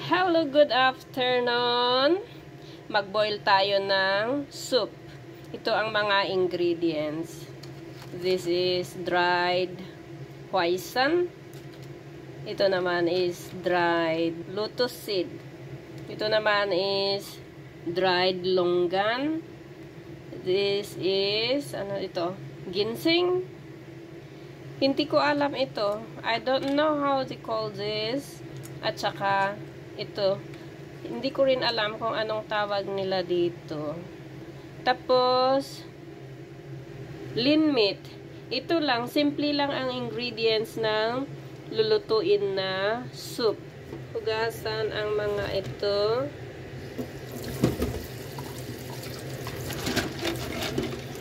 Hello, good afternoon. Mag-boil tayo ng soup. Ito ang mga ingredients. This is dried hoisin. Ito naman is dried lotus seed. Ito naman is dried longgan. This is, ano ito? Ginseng. Hindi ko alam ito. I don't know how to call this. At saka, ito. Hindi ko rin alam kung anong tawag nila dito. Tapos, lean meat. Ito lang, simple lang ang ingredients ng lulutuin na soup. Hugasan ang mga ito.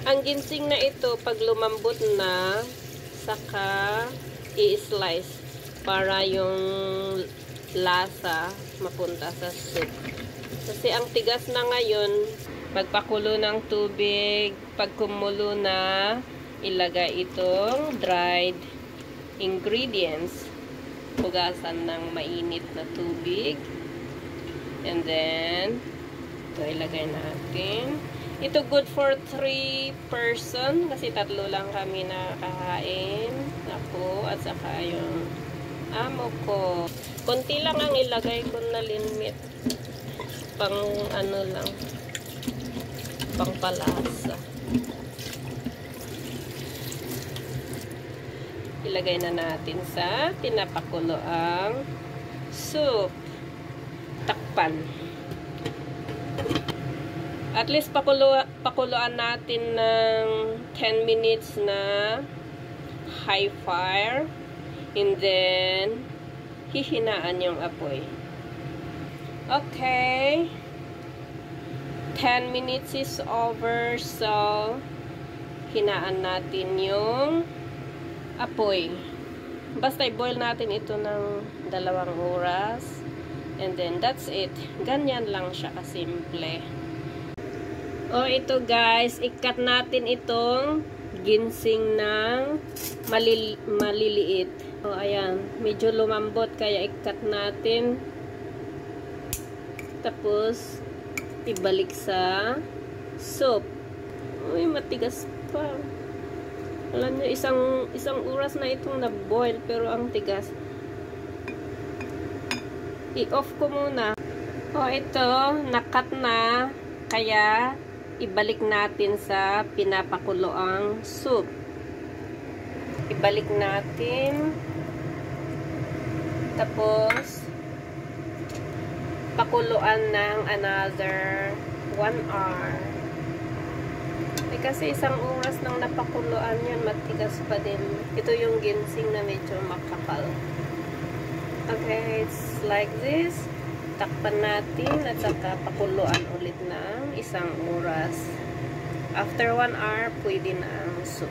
Ang ginseng na ito, pag lumambot na, saka i-slice para yung lasa mapunta sa soup. Kasi ang tigas na ngayon, magpakulo ng tubig, pag kumulo na, ilagay itong dried ingredients. Hugasan ng mainit na tubig. And then, ito ilagay natin. Ito good for 3 person kasi 3 lang kami nakakain. Ako at saka yung amo ko. Konti lang ang ilagay ko na lean meat. Pang ano lang. Pang palasa. Ilagay na natin sa pinapakulo ang soup. Takpan. At least pakuluan natin ng 10 minutes na high fire. And then, hihinaan yung apoy. Okay. 10 minutes is over. So, hinaan natin yung apoy. Basta i-boil natin ito ng 2 oras. And then, that's it. Ganyan lang siya kasimple. O, ito guys. I-cut natin itong ginseng ng maliliit. O, ayan. Medyo lumambot. Kaya i-cut natin. Tapos, ibalik sa soup. Uy, matigas pa. Alam nyo, isang oras na itong na-boil. Pero ang tigas. I-off ko muna. O, ito. Na-cut na. Kaya, ibalik natin sa pinapakulo ang soup. Ibalik natin. Tapos, pakuluan ng another 1 hour. Eh, kasi 1 oras nang napakuluan yan, matigas pa din. Ito yung ginseng na medyo makapal. Okay, it's like this. Takpan natin at saka pakuluan ulit ng 1 oras. After 1 hour, pwede na ang soup.